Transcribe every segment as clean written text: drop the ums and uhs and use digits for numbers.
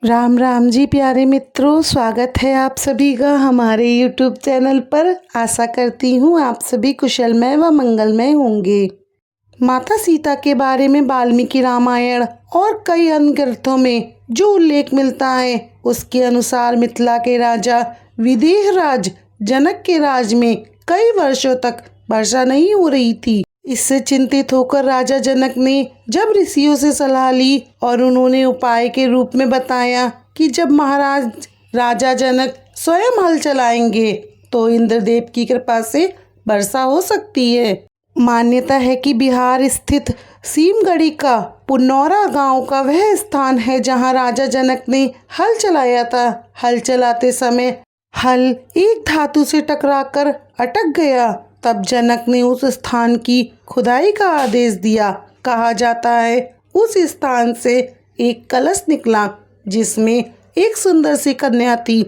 राम राम जी प्यारे मित्रों, स्वागत है आप सभी का हमारे YouTube चैनल पर। आशा करती हूँ आप सभी कुशलमय व मंगलमय होंगे। माता सीता के बारे में वाल्मीकि रामायण और कई अन्य ग्रंथों में जो उल्लेख मिलता है उसके अनुसार मिथिला के राजा विदेह राज जनक के राज में कई वर्षों तक वर्षा नहीं हो रही थी। इससे चिंतित होकर राजा जनक ने जब ऋषियों से सलाह ली और उन्होंने उपाय के रूप में बताया कि जब महाराज राजा जनक स्वयं हल चलाएंगे तो इंद्रदेव की कृपा से वर्षा हो सकती है। मान्यता है कि बिहार स्थित सीमगढ़ी का पुनौरा गांव का वह स्थान है जहां राजा जनक ने हल चलाया था। हल चलाते समय हल एक धातु से टकराकर अटक गया। तब जनक ने उस स्थान की खुदाई का आदेश दिया। कहा जाता है उस स्थान से एक कलश निकला जिसमें एक सुंदर सी कन्या थी।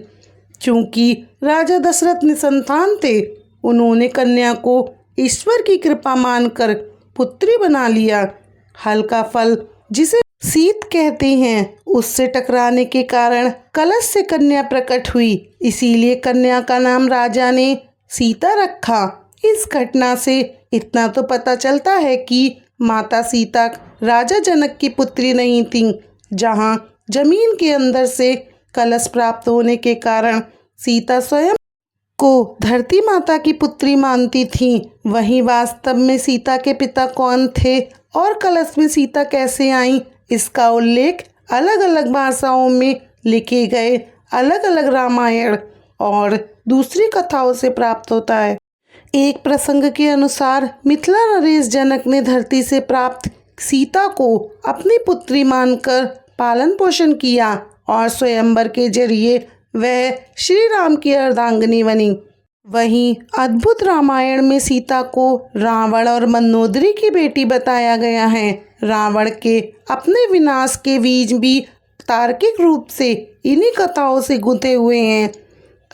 चूंकि राजा दशरथ निसंतान थे, उन्होंने कन्या को ईश्वर की कृपा मानकर पुत्री बना लिया। हल का फल जिसे सीत कहते हैं उससे टकराने के कारण कलश से कन्या प्रकट हुई, इसीलिए कन्या का नाम राजा ने सीता रखा। इस घटना से इतना तो पता चलता है कि माता सीता राजा जनक की पुत्री नहीं थी। जहां जमीन के अंदर से कलश प्राप्त होने के कारण सीता स्वयं को धरती माता की पुत्री मानती थी, वहीं वास्तव में सीता के पिता कौन थे और कलश में सीता कैसे आई, इसका उल्लेख अलग अलग भाषाओं में लिखे गए अलग अलग रामायण और दूसरी कथाओं से प्राप्त होता है। एक प्रसंग के अनुसार मिथिला नरेश जनक ने धरती से प्राप्त सीता को अपनी पुत्री मानकर पालन पोषण किया और स्वयंवर के जरिए वह श्री राम की अर्धांगिनी बनी। वहीं अद्भुत रामायण में सीता को रावण और मंदोदरी की बेटी बताया गया है। रावण के अपने विनाश के बीज भी तार्किक रूप से इन्हीं कथाओं से गुंथे हुए हैं।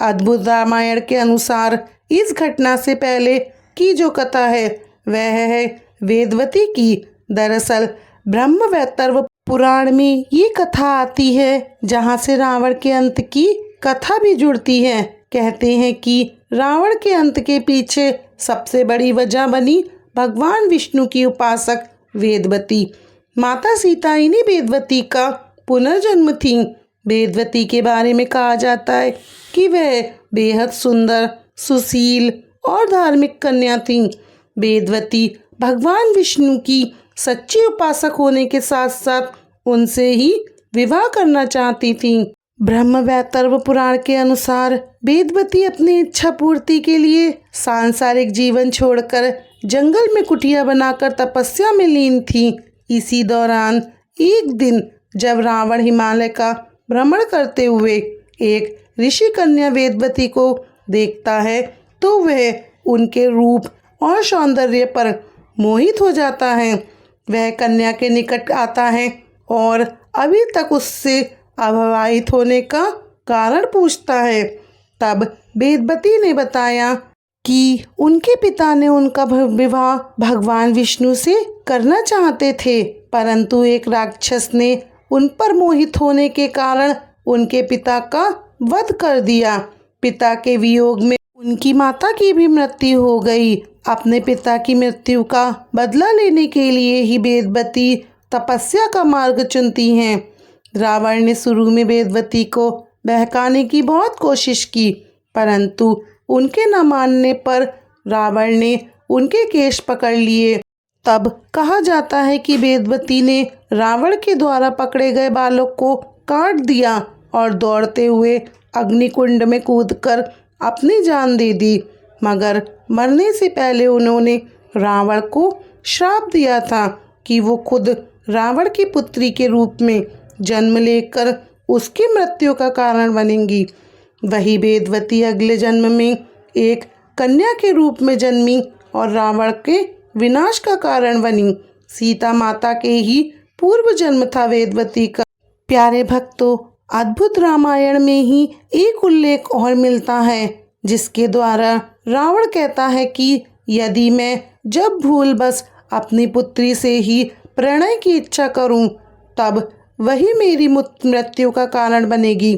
अद्भुत रामायण के अनुसार इस घटना से पहले की जो कथा है वह है वेदवती की। दरअसल ब्रह्मवैवर्त पुराण में ये कथा आती है जहाँ से रावण के अंत की कथा भी जुड़ती है। कहते हैं कि रावण के अंत के पीछे सबसे बड़ी वजह बनी भगवान विष्णु की उपासक वेदवती। माता सीता इन्हीं वेदवती का पुनर्जन्म थी। वेदवती के बारे में कहा जाता है कि वह बेहद सुंदर, सुशील और धार्मिक कन्या थी। वेदवती भगवान विष्णु की सच्ची उपासक होने के साथ साथ उनसे ही विवाह करना चाहती थी। ब्रह्मवैवर्त पुराण के अनुसार वेदवती अपनी इच्छा पूर्ति के लिए सांसारिक जीवन छोड़कर जंगल में कुटिया बनाकर तपस्या में लीन थी। इसी दौरान एक दिन जब रावण हिमालय का भ्रमण करते हुए एक ऋषि कन्या वेदवती को देखता है तो वह उनके रूप और सौंदर्य पर मोहित हो जाता है। वह कन्या के निकट आता है और अभी तक उससे अविवाहित होने का कारण पूछता है। तब वेदवती ने बताया कि उनके पिता ने उनका विवाह भगवान विष्णु से करना चाहते थे, परंतु एक राक्षस ने उन पर मोहित होने के कारण उनके पिता का वध कर दिया। पिता के वियोग में उनकी माता की भी मृत्यु हो गई। अपने पिता की मृत्यु का बदला लेने के लिए ही वेदवती तपस्या का मार्ग चुनती हैं। रावण ने शुरू में वेदवती को बहकाने की बहुत कोशिश की, परंतु उनके न मानने पर रावण ने उनके केश पकड़ लिए। तब कहा जाता है कि वेदवती ने रावण के द्वारा पकड़े गए बालक को काट दिया और दौड़ते हुए अग्निकुंड में कूदकर अपनी जान दे दी। मगर मरने से पहले उन्होंने रावण को श्राप दिया था कि वो खुद रावण की पुत्री के रूप में जन्म लेकर उसकी मृत्यु का कारण बनेंगी। वही वेदवती अगले जन्म में एक कन्या के रूप में जन्मी और रावण के विनाश का कारण बनी। सीता माता के ही पूर्व जन्म था वेदवती का। प्यारे भक्तों, अद्भुत रामायण में ही एक उल्लेख और मिलता है जिसके द्वारा रावण कहता है कि यदि मैं जब भूल बस अपनी पुत्री से ही प्रणय की इच्छा करूं, तब वही मेरी मृत्यु का कारण बनेगी।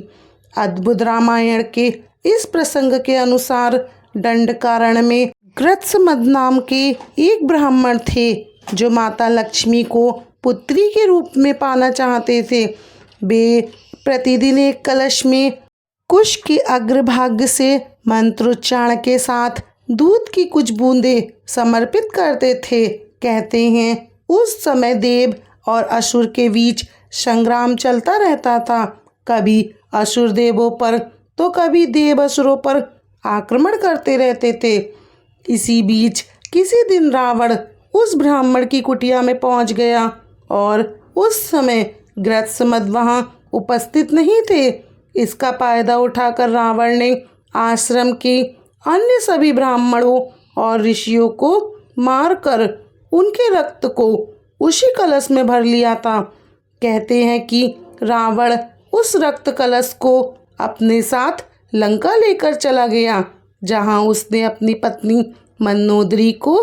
अद्भुत रामायण के इस प्रसंग के अनुसार दंडकारण्य में ग्रत्समद नाम के एक ब्राह्मण थे जो माता लक्ष्मी को पुत्री के रूप में पाना चाहते थे। वे प्रतिदिन एक कलश में कुश के अग्रभाग से मंत्रोच्चारण के साथ दूध की कुछ बूंदें समर्पित करते थे। कहते हैं उस समय देव और असुर के बीच संग्राम चलता रहता था। कभी असुर देवों पर तो कभी देव असुरों पर आक्रमण करते रहते थे। इसी बीच किसी दिन रावण उस ब्राह्मण की कुटिया में पहुंच गया और उस समय ग्रत्समद वहां उपस्थित नहीं थे। इसका फायदा उठाकर रावण ने आश्रम के अन्य सभी ब्राह्मणों और ऋषियों को मारकर उनके रक्त को उसी कलश में भर लिया था। कहते हैं कि रावण उस रक्त कलश को अपने साथ लंका लेकर चला गया, जहां उसने अपनी पत्नी मंदोदरी को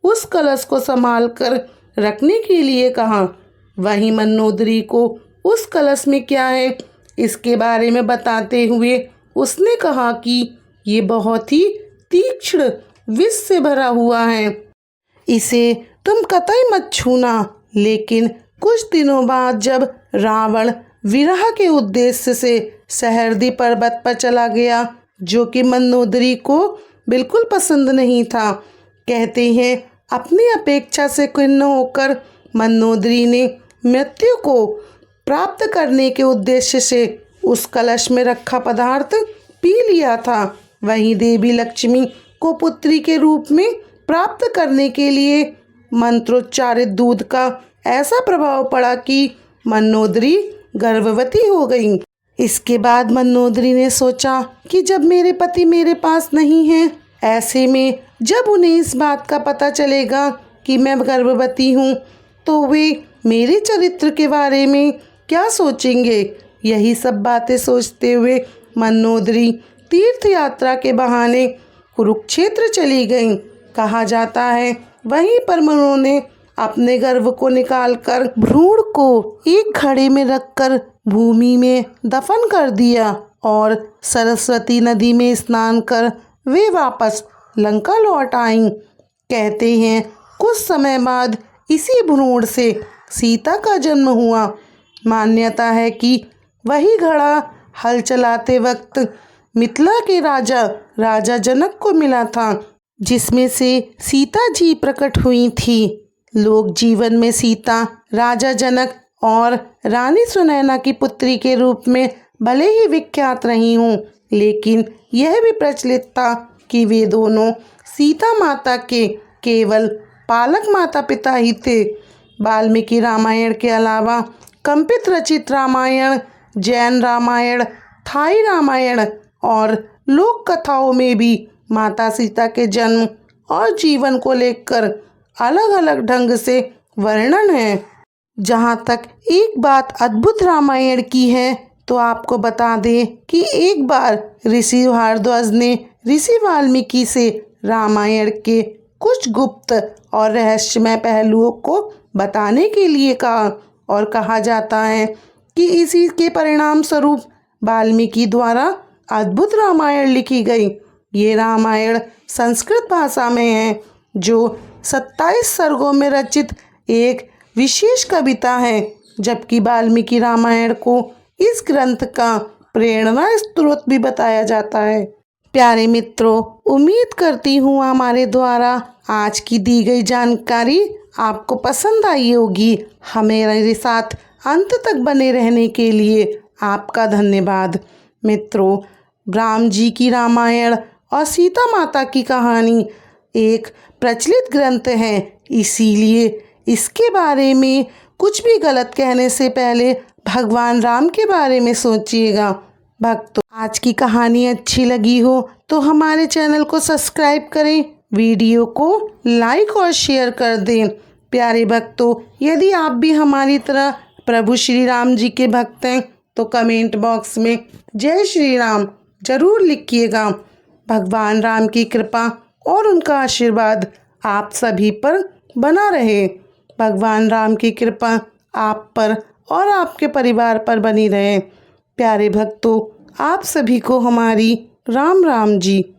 उस कलश को संभाल कर रखने के लिए कहा। वहीं मंदोदरी को उस कलश में क्या है इसके बारे में बताते हुए उसने कहा कि ये बहुत ही तीक्ष्ण विष से भरा हुआ है, इसे तुम कतई मत छूना। लेकिन कुछ दिनों बाद जब रावण विरह के उद्देश्य से सहरदी पर्वत पर चला गया, जो कि मंदोदरी को बिल्कुल पसंद नहीं था। कहते हैं अपनी अपेक्षा से खिन्न होकर मंदोदरी ने मृत्यु को प्राप्त करने के उद्देश्य से उस कलश में रखा पदार्थ पी लिया था। वहीं देवी लक्ष्मी को पुत्री के रूप में प्राप्त करने के लिए मंत्रोच्चारित दूध का ऐसा प्रभाव पड़ा कि मंदोदरी गर्भवती हो गई। इसके बाद मंदोदरी ने सोचा कि जब मेरे पति मेरे पास नहीं हैं, ऐसे में जब उन्हें इस बात का पता चलेगा कि मैं गर्भवती हूँ तो वे मेरे चरित्र के बारे में क्या सोचेंगे। यही सब बातें सोचते हुए मंदोदरी तीर्थ यात्रा के बहाने कुरुक्षेत्र चली गईं। कहा जाता है वहीं पर उन्होंने अपने गर्भ को निकालकर भ्रूण को एक घड़े में रखकर भूमि में दफन कर दिया और सरस्वती नदी में स्नान कर वे वापस लंका लौट आईं। कहते हैं कुछ समय बाद इसी भ्रूण से सीता का जन्म हुआ। मान्यता है कि वही घड़ा हल चलाते वक्त मिथिला के राजा जनक को मिला था, जिसमें से सीता जी प्रकट हुई थी। लोक जीवन में सीता राजा जनक और रानी सुनैना की पुत्री के रूप में भले ही विख्यात रही हूँ, लेकिन यह भी प्रचलित था कि वे दोनों सीता माता के केवल पालक माता पिता ही थे। वाल्मीकि रामायण के अलावा कंपित रचित रामायण, जैन रामायण, थाई रामायण और लोक कथाओं में भी माता सीता के जन्म और जीवन को लेकर अलग अलग ढंग से वर्णन है। जहाँ तक एक बात अद्भुत रामायण की है तो आपको बता दें कि एक बार ऋषि भारद्वाज ने ऋषि वाल्मीकि से रामायण के कुछ गुप्त और रहस्यमय पहलुओं को बताने के लिए कहा और कहा जाता है कि इसी के परिणाम स्वरूप वाल्मीकि द्वारा अद्भुत रामायण लिखी गई। ये रामायण संस्कृत भाषा में है, जो 27 सर्गों में रचित एक विशेष कविता है, जबकि वाल्मीकि रामायण को इस ग्रंथ का प्रेरणा स्रोत भी बताया जाता है। प्यारे मित्रों, उम्मीद करती हूँ हमारे द्वारा आज की दी गई जानकारी आपको पसंद आई होगी। हमारे साथ अंत तक बने रहने के लिए आपका धन्यवाद। मित्रों, राम जी की रामायण और सीता माता की कहानी एक प्रचलित ग्रंथ है, इसीलिए इसके बारे में कुछ भी गलत कहने से पहले भगवान राम के बारे में सोचिएगा। भक्तों, आज की कहानी अच्छी लगी हो तो हमारे चैनल को सब्सक्राइब करें, वीडियो को लाइक और शेयर कर दें। प्यारे भक्तों, यदि आप भी हमारी तरह प्रभु श्री राम जी के भक्त हैं तो कमेंट बॉक्स में जय श्री राम जरूर लिखिएगा। भगवान राम की कृपा और उनका आशीर्वाद आप सभी पर बना रहे। भगवान राम की कृपा आप पर और आपके परिवार पर बनी रहे। प्यारे भक्तों, आप सभी को हमारी राम राम जी।